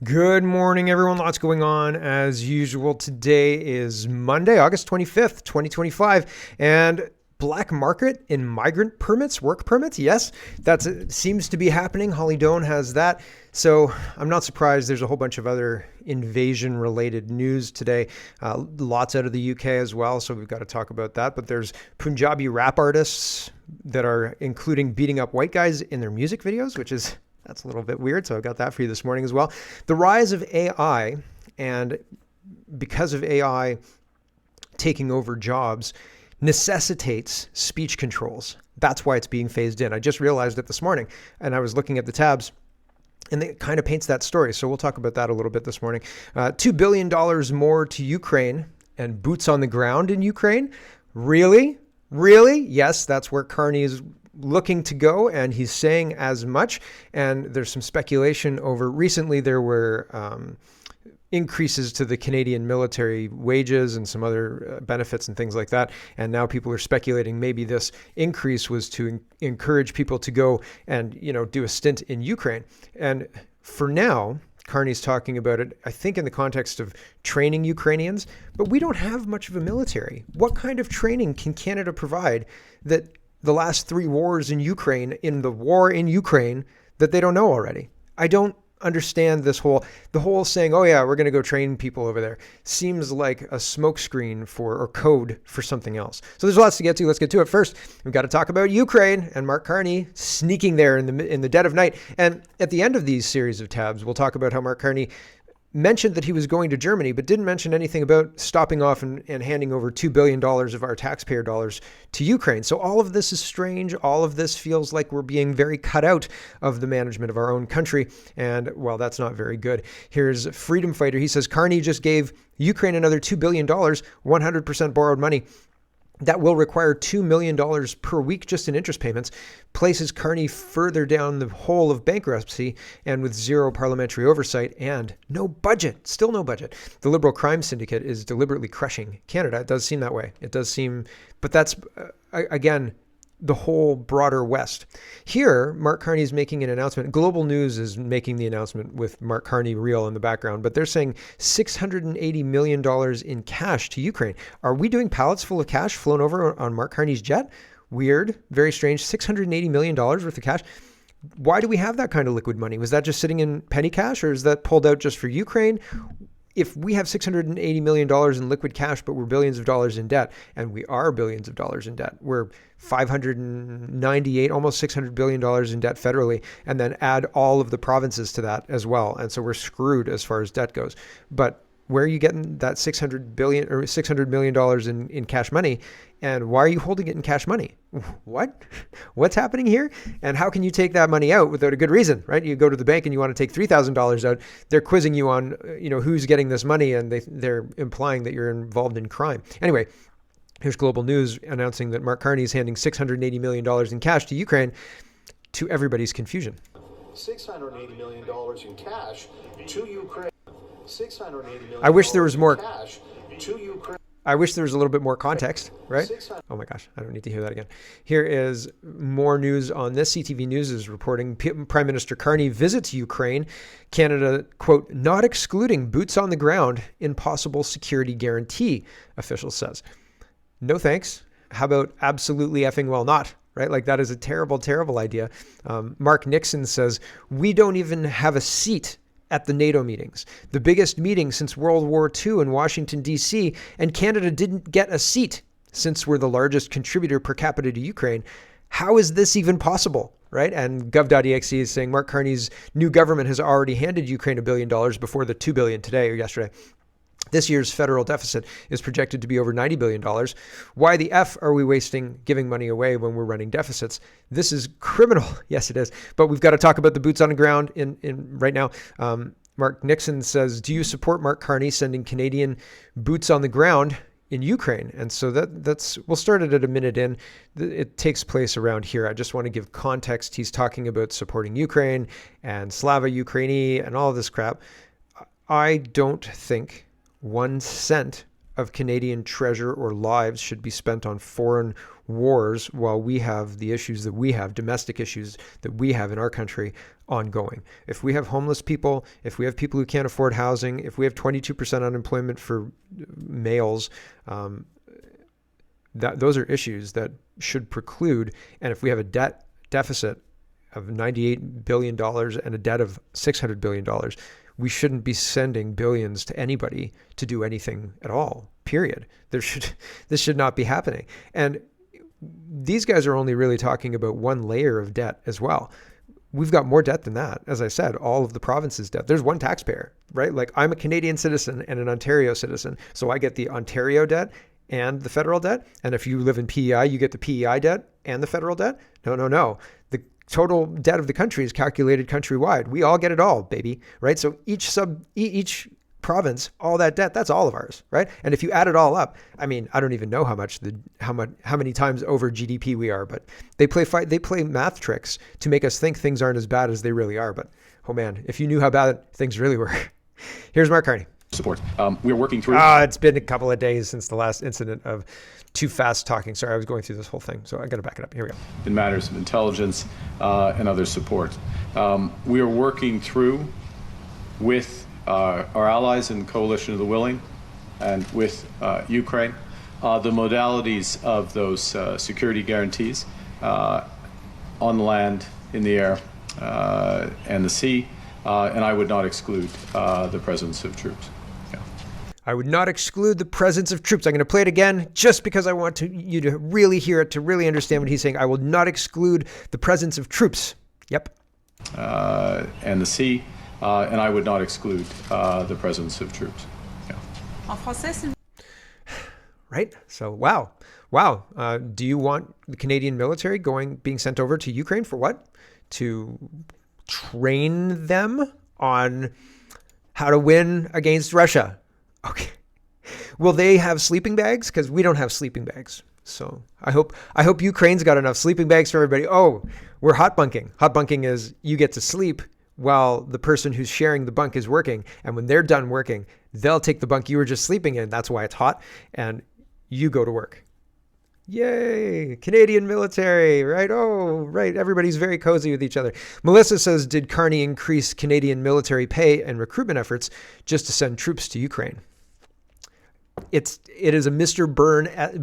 Good morning, everyone. Lots going on as usual. Today is Monday, August 25th, 2025. And black market in migrant permits, work permits. Yes, that seems to be happening. Holly Doan has that. So I'm not surprised. There's a whole bunch of other invasion related news today. Lots out of the UK as well. So we've got to talk about that. But there's Punjabi rap artists that are including beating up white guys in their music videos, that's a little bit weird. So I got that for you this morning as well. The rise of AI, and because of AI taking over jobs, necessitates speech controls. That's why it's being phased in. I just realized it this morning, and I was looking at the tabs, and it kind of paints that story. So we'll talk about that a little bit this morning. $2 billion more to Ukraine and boots on the ground in Ukraine. Really? Really? Yes, that's where Carney is looking to go, and he's saying as much. And there's some speculation over recently there were increases to the Canadian military wages and some other benefits and things like that. And now people are speculating maybe this increase was to encourage people to go and, do a stint in Ukraine. And for now, Carney's talking about it, I think, in the context of training Ukrainians, but we don't have much of a military. What kind of training can Canada provide that the last three wars in Ukraine, in the war in Ukraine, that they don't know already? I don't understand the whole saying, oh yeah, we're going to go train people over there, seems like a smokescreen or code for something else. So there's lots to get to. Let's get to it. First, we've got to talk about Ukraine and Mark Carney sneaking there in the dead of night. And at the end of these series of tabs, we'll talk about how Mark Carney mentioned that he was going to Germany, but didn't mention anything about stopping off and handing over $2 billion of our taxpayer dollars to Ukraine. So all of this is strange. All of this feels like we're being very cut out of the management of our own country. And well, that's not very good. Here's Freedom Fighter. He says, Carney just gave Ukraine another $2 billion, 100% borrowed money. That will require $2 million per week just in interest payments, places Carney further down the hole of bankruptcy and with zero parliamentary oversight and no budget, still no budget. The Liberal crime syndicate is deliberately crushing Canada. It does seem that way. It does seem, but that's, again, the whole broader West. Here, Mark Carney is making an announcement. Global News is making the announcement with Mark Carney reel in the background, but they're saying $680 million in cash to Ukraine. Are we doing pallets full of cash flown over on Mark Carney's jet? Weird, very strange. $680 million worth of cash. Why do we have that kind of liquid money? Was that just sitting in petty cash, or is that pulled out just for Ukraine? If we have $680 million in liquid cash, but we're billions of dollars in debt, and we are billions of dollars in debt, we're 598, almost $600 billion in debt federally, and then add all of the provinces to that as well. And so we're screwed as far as debt goes. But where are you getting that $600 million in cash money? And why are you holding it in cash money? What? What's happening here? And how can you take that money out without a good reason, right? You go to the bank and you want to take $3,000 out. They're quizzing you on, who's getting this money, and they're implying that you're involved in crime. Anyway, here's Global News announcing that Mark Carney is handing $680 million in cash to Ukraine, to everybody's confusion. $680 million in cash to Ukraine. I wish there was more. I wish there was a little bit more context, right? Oh my gosh, I don't need to hear that again. Here is more news on this. CTV News is reporting Prime Minister Carney visits Ukraine. Canada, quote, not excluding boots on the ground in possible security guarantee, official says. No thanks. How about absolutely effing well not? Right? Like, that is a terrible, terrible idea. Mark Nixon says, we don't even have a seat at the NATO meetings, the biggest meeting since World War II in Washington, D.C., and Canada didn't get a seat since we're the largest contributor per capita to Ukraine. How is this even possible, right? And gov.exe is saying Mark Carney's new government has already handed Ukraine $1 billion before the $2 billion today or yesterday. This year's federal deficit is projected to be over $90 billion. Why the F are we giving money away when we're running deficits? This is criminal. Yes, it is. But we've got to talk about the boots on the ground in right now. Mark Nixon says, do you support Mark Carney sending Canadian boots on the ground in Ukraine? And so we'll start it at a minute in. It takes place around here. I just want to give context. He's talking about supporting Ukraine and Slava Ukraini and all of this crap. I don't think 1 cent of Canadian treasure or lives should be spent on foreign wars while we have the issues that we have, domestic issues that we have in our country ongoing. If we have homeless people, if we have people who can't afford housing, if we have 22% unemployment for males, those are issues that should preclude. And if we have a debt deficit of $98 billion and a debt of $600 billion, we shouldn't be sending billions to anybody to do anything at all, period. This should not be happening. And these guys are only really talking about one layer of debt as well. We've got more debt than that. As I said, all of the province's debt. There's one taxpayer, right? Like, I'm a Canadian citizen and an Ontario citizen, so I get the Ontario debt and the federal debt. And if you live in PEI, you get the PEI debt and the federal debt. No. The total debt of the country is calculated countrywide. We all get it all, baby, right? So each province, all that debt, that's all of ours, right? And if you add it all up, I mean, I don't even know how many times over GDP we are, but they play math tricks to make us think things aren't as bad as they really are. But oh man, if you knew how bad things really were. Here's Mark Carney. Support. We're working through. It's been a couple of days since the last incident of too fast talking. Sorry, I was going through this whole thing, so I got to back it up. Here we go. In matters of intelligence and other support, we are working through with our allies in the Coalition of the Willing and with Ukraine the modalities of those security guarantees on the land, in the air, and the sea, and I would not exclude the presence of troops. I would not exclude the presence of troops. I'm going to play it again just because I want you to really hear it, to really understand what he's saying. I will not exclude the presence of troops. Yep. And the sea, and I would not exclude the presence of troops. Yeah. Right? So, wow. Do you want the Canadian military being sent over to Ukraine for what? To train them on how to win against Russia. Okay. Will they have sleeping bags? Because we don't have sleeping bags. So I hope Ukraine's got enough sleeping bags for everybody. Oh, we're hot bunking. Hot bunking is you get to sleep while the person who's sharing the bunk is working. And when they're done working, they'll take the bunk you were just sleeping in. That's why it's hot. And you go to work. Yay, Canadian military, right? Oh, right. Everybody's very cozy with each other. Melissa says, did Carney increase Canadian military pay and recruitment efforts just to send troops to Ukraine? It is a Mr.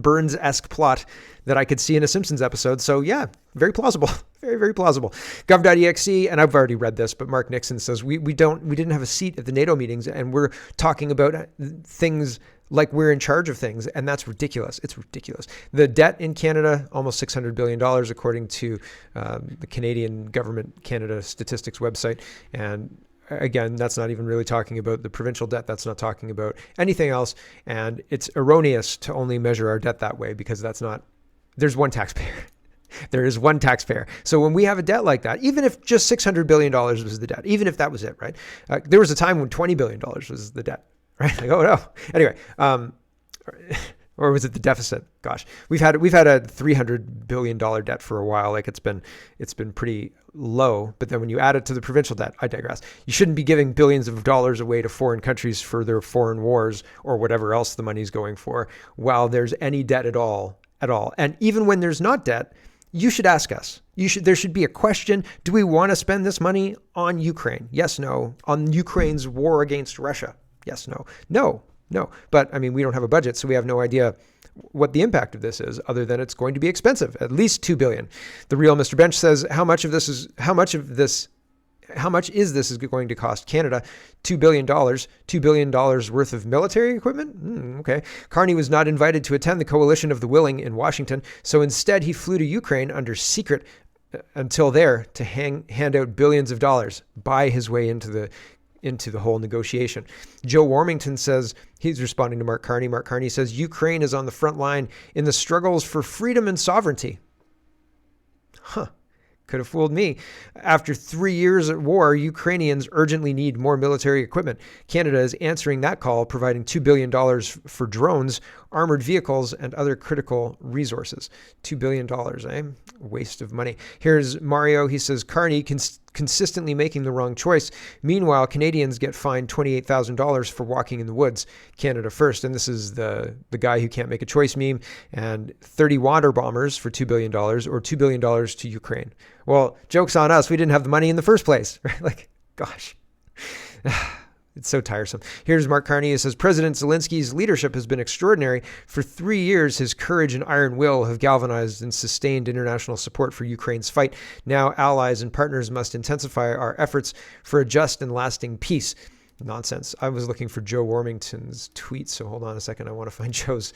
Burns-esque plot that I could see in a Simpsons episode. So yeah, very plausible. Very, very plausible. Gov.exe, and I've already read this, but Mark Nixon says we didn't have a seat at the NATO meetings, and we're talking about things like we're in charge of things, and that's ridiculous. It's ridiculous. The debt in Canada, almost $600 billion, according to the Canadian Government Canada Statistics website. And again, that's not even really talking about the provincial debt. That's not talking about anything else. And it's erroneous to only measure our debt that way because there's one taxpayer. There is one taxpayer. So when we have a debt like that, even if just $600 billion was the debt, even if that was it, right? There was a time when $20 billion was the debt, right? Like, oh no. Anyway, or was it the deficit? Gosh, we've had a $300 billion debt for a while. Like it's been pretty low, but then when you add it to the provincial debt, I digress. You shouldn't be giving billions of dollars away to foreign countries for their foreign wars or whatever else the money's going for while there's any debt at all. And even when there's not debt, you should ask us. There should be a question. Do we want to spend this money on Ukraine? Yes, no. On Ukraine's war against Russia? Yes, no. No. But I mean, we don't have a budget, so we have no idea what the impact of this is, other than it's going to be expensive, at least $2 billion. The real Mr. Bench says, how much is this going to cost Canada? $2 billion. $2 billion worth of military equipment? Okay. Carney was not invited to attend the Coalition of the Willing in Washington, so instead he flew to Ukraine under secret until there to hand out billions of dollars, buy his way into the whole negotiation. Joe Warmington says, he's responding to Mark Carney. Mark Carney says, Ukraine is on the front line in the struggles for freedom and sovereignty. Could have fooled me. After 3 years at war, Ukrainians urgently need more military equipment. Canada is answering that call, providing $2 billion for drones armored vehicles, and other critical resources. $2 billion, eh? Waste of money. Here's Mario. He says, Carney consistently making the wrong choice. Meanwhile, Canadians get fined $28,000 for walking in the woods. Canada first. And this is the guy who can't make a choice meme. And 30 water bombers for $2 billion or $2 billion to Ukraine. Well, joke's on us. We didn't have the money in the first place. Right? Like, gosh. It's so tiresome. Here's Mark Carney. He says, President Zelensky's leadership has been extraordinary. For 3 years, his courage and iron will have galvanized and sustained international support for Ukraine's fight. Now, allies and partners must intensify our efforts for a just and lasting peace. Nonsense. I was looking for Joe Warmington's tweet, so hold on a second. I want to find Joe's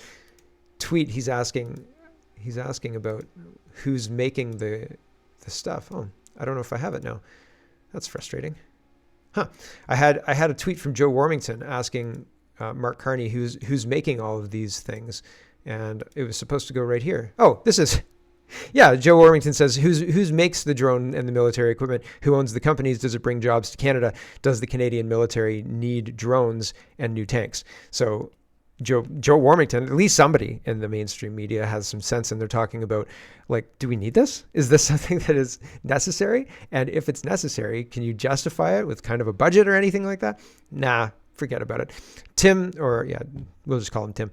tweet. He's asking about who's making the stuff. Oh, I don't know if I have it now. That's frustrating. Huh. I had a tweet from Joe Warmington asking Mark Carney who's making all of these things, and it was supposed to go right here. Oh, this is, yeah. Joe Warmington says, who's makes the drone and the military equipment? Who owns the companies? Does it bring jobs to Canada? Does the Canadian military need drones and new tanks? So Joe Warmington, at least somebody in the mainstream media has some sense, and they're talking about, like, do we need this? Is this something that is necessary? And if it's necessary, can you justify it with kind of a budget or anything like that? Nah, forget about it. Tim, or yeah, we'll just call him Tim,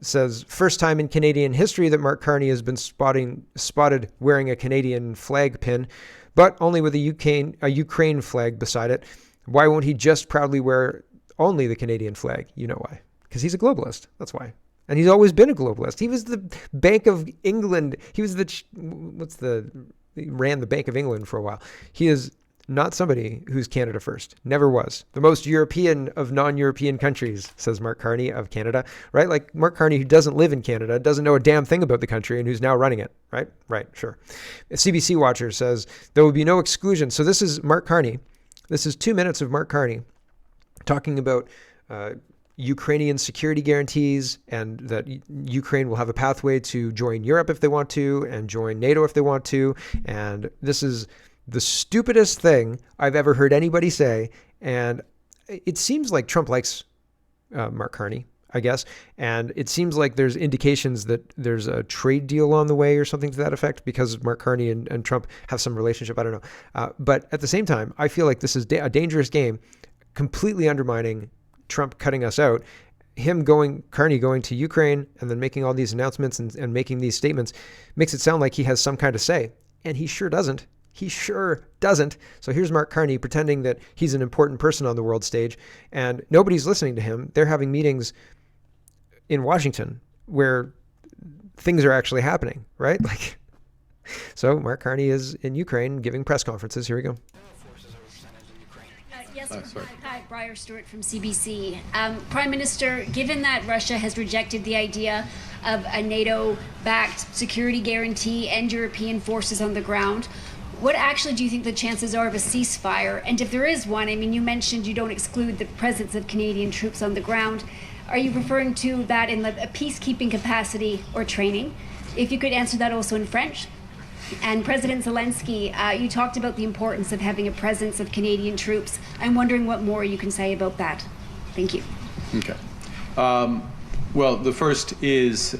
says, first time in Canadian history that Mark Carney has been spotted wearing a Canadian flag pin, but only with a Ukraine flag beside it. Why won't he just proudly wear only the Canadian flag? You know why. Because he's a globalist. That's why. And he's always been a globalist. He was the Bank of England. He was he ran the Bank of England for a while. He is not somebody who's Canada first. Never was. The most European of non-European countries, says Mark Carney of Canada, right? Like Mark Carney, who doesn't live in Canada, doesn't know a damn thing about the country, and who's now running it, right? Right, sure. A CBC watcher says, there will be no exclusion. So this is Mark Carney. This is 2 minutes of Mark Carney talking about Ukrainian security guarantees, and that Ukraine will have a pathway to join Europe if they want to, and join NATO if they want to. And this is the stupidest thing I've ever heard anybody say. And it seems like Trump likes Mark Carney, I guess. And it seems like there's indications that there's a trade deal on the way or something to that effect, because Mark Carney and Trump have some relationship. I don't know. But at the same time, I feel like this is a dangerous game, completely undermining Trump cutting us out. Carney going to Ukraine and then making all these announcements and making these statements makes it sound like he has some kind of say. And he sure doesn't. He sure doesn't. So here's Mark Carney pretending that he's an important person on the world stage, and nobody's listening to him. They're having meetings in Washington where things are actually happening, right? Like, so Mark Carney is in Ukraine giving press conferences. Here we go. Yes, hi, Briar Stewart from CBC. Prime Minister, given that Russia has rejected the idea of a NATO-backed security guarantee and European forces on the ground, what actually do you think the chances are of a ceasefire? And if there is one, I mean, you mentioned you don't exclude the presence of Canadian troops on the ground. Are you referring to that in a peacekeeping capacity or training? If you could answer that also in French. And President Zelensky, you talked about the importance of having a presence of Canadian troops. I'm wondering what more you can say about that. Thank you. Okay. Well, the first is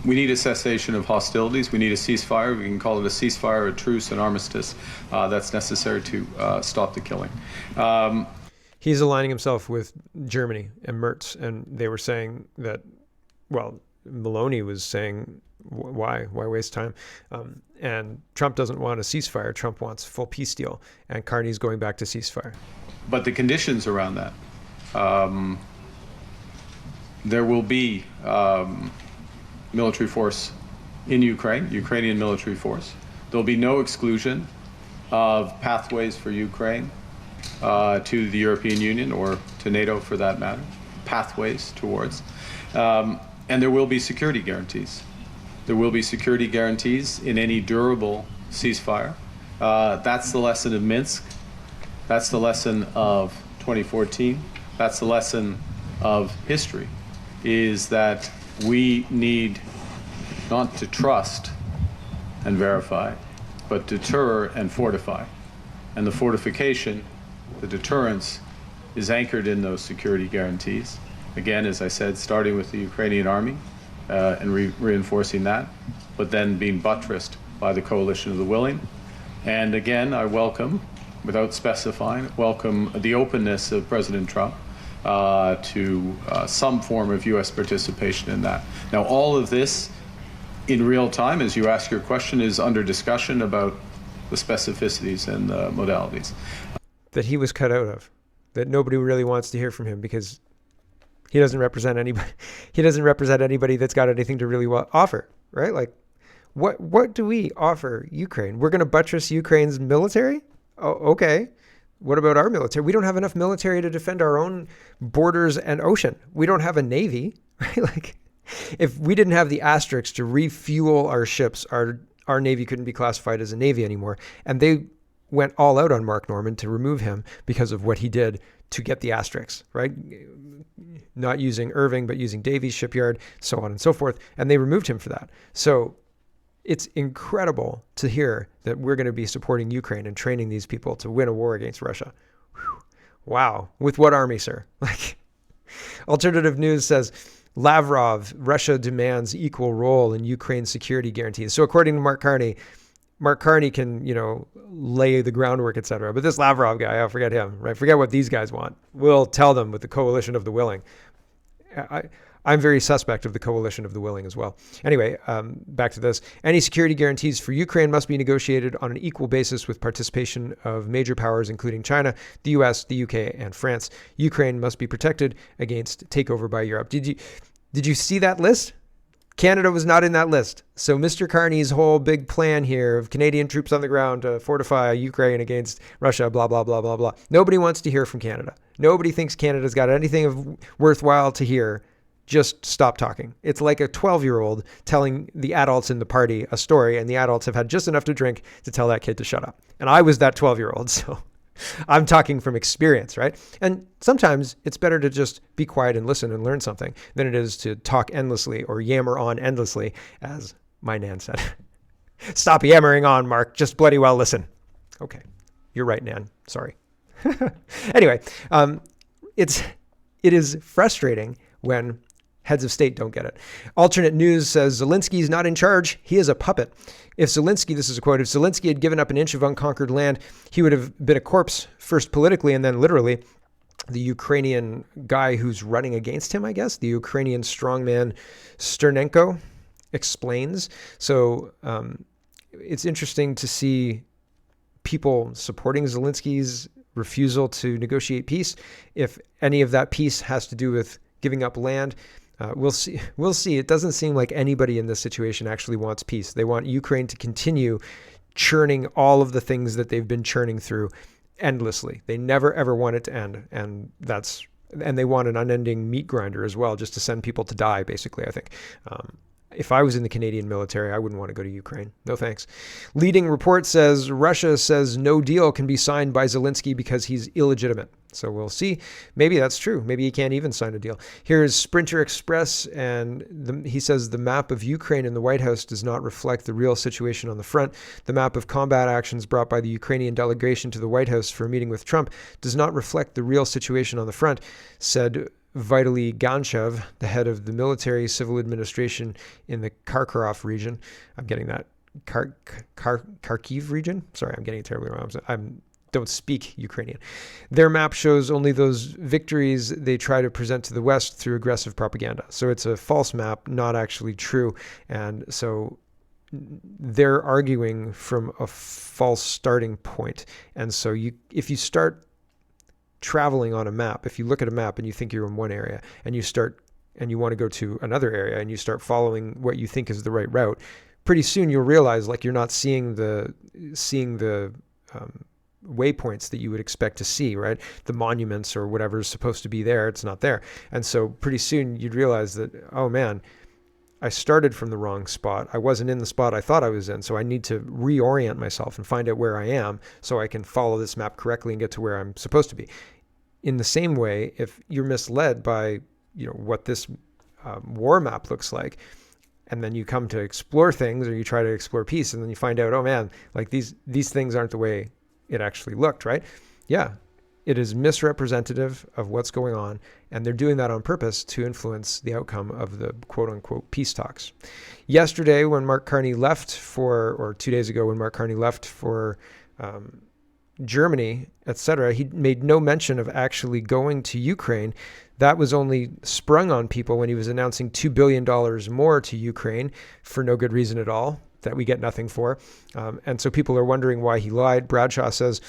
we need a cessation of hostilities. We need a ceasefire. We can call it a ceasefire, a truce, an armistice that's necessary to stop the killing. He's aligning himself with Germany and Merz, and they were saying that, well, Maloney was saying, why waste time? And Trump doesn't want a ceasefire. Trump wants full peace deal, and Carney's going back to ceasefire. But the conditions around that, there will be military force in Ukraine, Ukrainian military force. There'll be no exclusion of pathways for Ukraine to the European Union or to NATO for that matter, pathways towards. And there will be security guarantees. There will be security guarantees in any durable ceasefire. That's the lesson of Minsk. That's the lesson of 2014. That's the lesson of history, is that we need not to trust and verify, but deter and fortify. And the fortification, the deterrence, is anchored in those security guarantees. Again, as I said, starting with the Ukrainian army and reinforcing that, but then being buttressed by the coalition of the willing. And again, I welcome, without specifying, welcome the openness of President Trump to some form of U.S. participation in that. Now, all of this in real time, as you ask your question, is under discussion about the specificities and the modalities. That he was cut out of, that nobody really wants to hear from him because he doesn't represent anybody. He doesn't represent anybody that's got anything to really offer, right? Like, what do we offer Ukraine? We're going to buttress Ukraine's military? Oh, okay. What about our military? We don't have enough military to defend our own borders and ocean. We don't have a navy, right? Like, if we didn't have the asterisks to refuel our ships, our navy couldn't be classified as a navy anymore. And they went all out on Mark Norman to remove him because of what he did to get the asterisks, right? Not using Irving, but using Davies Shipyard, so on and so forth. And they removed him for that. So it's incredible to hear that we're going to be supporting Ukraine and training these people to win a war against Russia. Whew. Wow. With what army, sir? Like, Alternative News says, Lavrov, Russia demands equal role in Ukraine's security guarantees. So according to Mark Carney can, lay the groundwork, etc. But this Lavrov guy, I'll forget him, right? Forget what these guys want. We'll tell them with the coalition of the willing. I'm very suspect of the coalition of the willing as well. Anyway, back to this. Any security guarantees for Ukraine must be negotiated on an equal basis with participation of major powers, including China, the US, the UK, and France. Ukraine must be protected against takeover by Europe. Did you see that list? Canada was not in that list. So Mr. Carney's whole big plan here of Canadian troops on the ground to fortify Ukraine against Russia, blah, blah, blah, blah, blah. Nobody wants to hear from Canada. Nobody thinks Canada's got anything of worthwhile to hear. Just stop talking. It's like a 12-year-old telling the adults in the party a story, and the adults have had just enough to drink to tell that kid to shut up. And I was that 12-year-old, so I'm talking from experience, right? And sometimes it's better to just be quiet and listen and learn something than it is to talk endlessly or yammer on endlessly, as my Nan said. Stop yammering on, Mark. Just bloody well listen. Okay. You're right, Nan. Sorry. Anyway, it is frustrating when heads of state don't get it. Alternate News says Zelensky's not in charge. He is a puppet. If Zelensky, this is a quote, if Zelensky had given up an inch of unconquered land, he would have been a corpse, first politically and then literally. The Ukrainian guy who's running against him, I guess, the Ukrainian strongman Sternenko explains. So it's interesting to see people supporting Zelensky's refusal to negotiate peace. If any of that peace has to do with giving up land, we'll see. We'll see. It doesn't seem like anybody in this situation actually wants peace. They want Ukraine to continue churning all of the things that they've been churning through endlessly. They never, ever want it to end. And they want an unending meat grinder as well, just to send people to die, basically, I think. If I was in the Canadian military, I wouldn't want to go to Ukraine. No thanks. Leading report says Russia says no deal can be signed by Zelensky because he's illegitimate. So we'll see. Maybe that's true. Maybe he can't even sign a deal. Here's Sprinter Express, and he says the map of Ukraine in the White House does not reflect the real situation on the front. The map of combat actions brought by the Ukrainian delegation to the White House for a meeting with Trump does not reflect the real situation on the front, said Vitaly Ganchev, the head of the military civil administration in the Kharkiv region. I'm getting that. Kharkiv region? Sorry, I'm getting it terribly wrong. I don't speak Ukrainian. Their map shows only those victories they try to present to the West through aggressive propaganda. So it's a false map, not actually true. And so they're arguing from a false starting point. And so if you start traveling on a map, if you look at a map and you think you're in one area and you want to go to another area and you start following what you think is the right route, pretty soon you'll realize like you're not seeing the waypoints that you would expect to see, right? The monuments or whatever is supposed to be there, it's not there. And so pretty soon you'd realize that, oh man, I started from the wrong spot. I wasn't in the spot I thought I was in. So I need to reorient myself and find out where I am so I can follow this map correctly and get to where I'm supposed to be. In the same way, if you're misled by, what this war map looks like, and then you come to explore things or you try to explore peace and then you find out, oh man, like these things aren't the way it actually looked, right? Yeah. It is misrepresentative of what's going on, and they're doing that on purpose to influence the outcome of the quote-unquote peace talks. Yesterday, when Mark Carney left or 2 days ago when Mark Carney left for Germany, etc., he made no mention of actually going to Ukraine. That was only sprung on people when he was announcing $2 billion more to Ukraine for no good reason at all, that we get nothing for. And so people are wondering why he lied. Bradshaw says,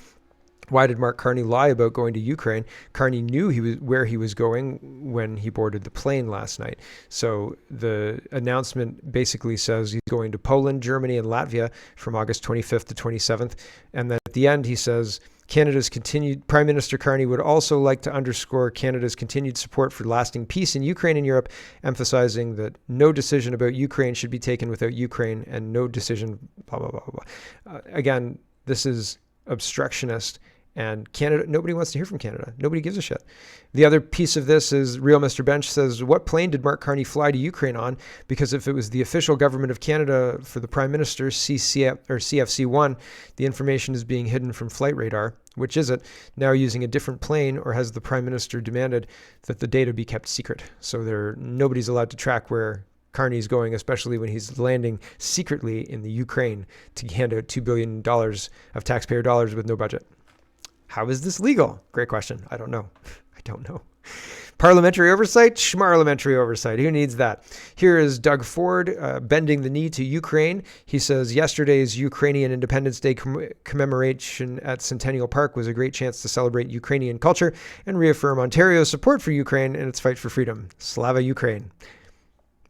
why did Mark Carney lie about going to Ukraine? Carney knew where he was going when he boarded the plane last night. So the announcement basically says he's going to Poland, Germany, and Latvia from August 25th to 27th. And then at the end, he says, Prime Minister Carney would also like to underscore Canada's continued support for lasting peace in Ukraine and Europe, emphasizing that no decision about Ukraine should be taken without Ukraine and no decision, blah, blah, blah, blah. Again, this is obstructionist. And Canada, nobody wants to hear from Canada. Nobody gives a shit. The other piece of this is Real Mr. Bench says, what plane did Mark Carney fly to Ukraine on? Because if it was the official government of Canada for the Prime Minister, CFC1, the information is being hidden from flight radar. Which is it? Now using a different plane, or has the Prime Minister demanded that the data be kept secret? So nobody's allowed to track where Carney's going, especially when he's landing secretly in the Ukraine to hand out $2 billion of taxpayer dollars with no budget. How is this legal? Great question. I don't know. Parliamentary oversight, schmarliamentary oversight. Who needs that? Here is Doug Ford bending the knee to Ukraine. He says yesterday's Ukrainian Independence Day commemoration at Centennial Park was a great chance to celebrate Ukrainian culture and reaffirm Ontario's support for Ukraine and its fight for freedom. Slava Ukraine.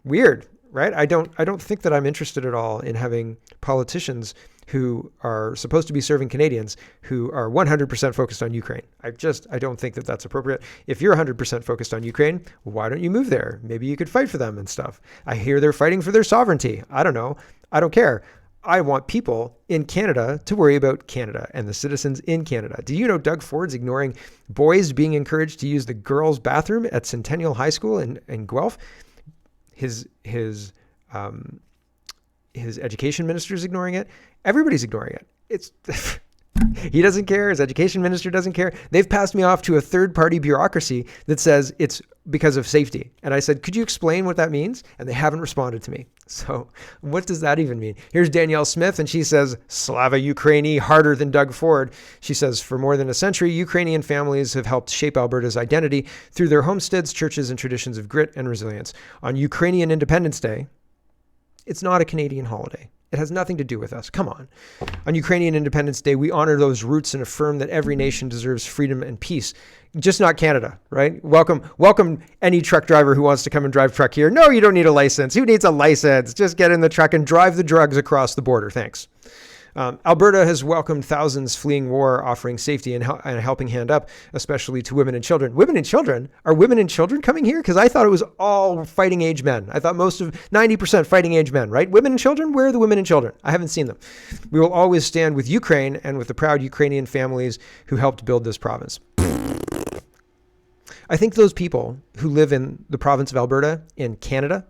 Weird, right? I don't think that I'm interested at all in having politicians who are supposed to be serving Canadians who are 100% focused on Ukraine. I don't think that that's appropriate. If you're 100% focused on Ukraine, why don't you move there? Maybe you could fight for them and stuff. I hear they're fighting for their sovereignty. I don't know. I don't care. I want people in Canada to worry about Canada and the citizens in Canada. Do you know Doug Ford's ignoring boys being encouraged to use the girls' bathroom at Centennial High School in Guelph? His education minister is ignoring it. Everybody's ignoring it. He doesn't care. His education minister doesn't care. They've passed me off to a third-party bureaucracy that says it's because of safety. And I said, could you explain what that means? And they haven't responded to me. So what does that even mean? Here's Danielle Smith, and she says, Slava Ukraini, harder than Doug Ford. She says, for more than a century, Ukrainian families have helped shape Alberta's identity through their homesteads, churches, and traditions of grit and resilience. On Ukrainian Independence Day, it's not a Canadian holiday. It has nothing to do with us. Come on. On Ukrainian Independence Day, we honor those roots and affirm that every nation deserves freedom and peace. Just not Canada, right? Welcome any truck driver who wants to come and drive truck here. No, you don't need a license. Who needs a license? Just get in the truck and drive the drugs across the border. Thanks. Alberta has welcomed thousands fleeing war, offering safety and a helping hand up, especially to women and children. Women and children? Are women and children coming here? Because I thought it was all fighting age men. I thought 90% fighting age men, right? Women and children? Where are the women and children? I haven't seen them. We will always stand with Ukraine and with the proud Ukrainian families who helped build this province. I think those people who live in the province of Alberta in Canada,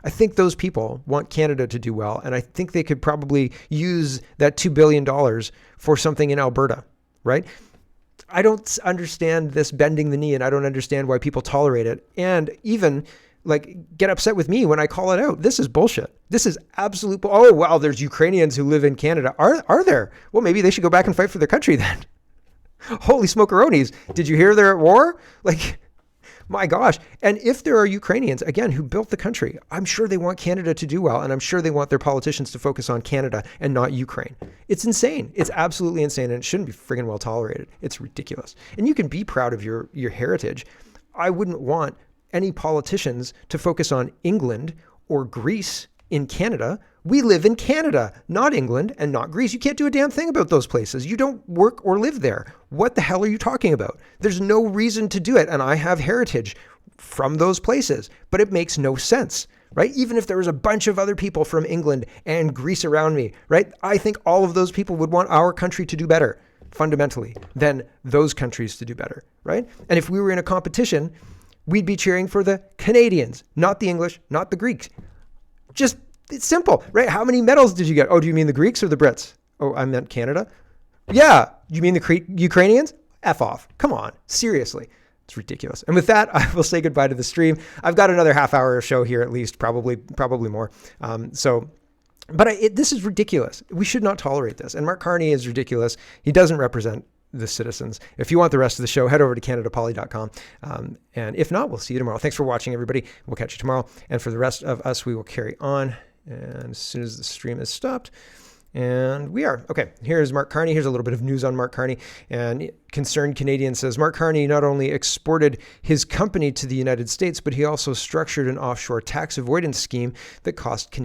I think those people want Canada to do well, and I think they could probably use that $2 billion for something in Alberta, right? I don't understand this bending the knee, and I don't understand why people tolerate it, and even get upset with me when I call it out. This is bullshit. This is absolute oh, wow, there's Ukrainians who live in Canada. Are there? Well, maybe they should go back and fight for their country then. Holy smokeronis. Did you hear they're at war? My gosh. And if there are Ukrainians, again, who built the country, I'm sure they want Canada to do well. And I'm sure they want their politicians to focus on Canada and not Ukraine. It's insane. It's absolutely insane. And it shouldn't be friggin' well tolerated. It's ridiculous. And you can be proud of your heritage. I wouldn't want any politicians to focus on England or Greece in Canada. We live in Canada, not England and not Greece. You can't do a damn thing about those places. You don't work or live there. What the hell are you talking about? There's no reason to do it. And I have heritage from those places, but it makes no sense, right? Even if there was a bunch of other people from England and Greece around me, right? I think all of those people would want our country to do better fundamentally than those countries to do better, right? And if we were in a competition, we'd be cheering for the Canadians, not the English, not the Greeks. It's simple, right? How many medals did you get? Oh, do you mean the Greeks or the Brits? Oh, I meant Canada. Yeah. You mean the Ukrainians? F off. Come on, seriously. It's ridiculous. And with that, I will say goodbye to the stream. I've got another half hour of show here at least, probably more. This is ridiculous. We should not tolerate this. And Mark Carney is ridiculous. He doesn't represent the citizens. If you want the rest of the show, head over to CanadaPoly.com. And if not, we'll see you tomorrow. Thanks for watching, everybody. We'll catch you tomorrow. And for the rest of us, we will carry on. And as soon as the stream is stopped, and we are. Okay, here's Mark Carney. Here's a little bit of news on Mark Carney. And Concerned Canadian says, Mark Carney not only exported his company to the United States, but he also structured an offshore tax avoidance scheme that cost Canadians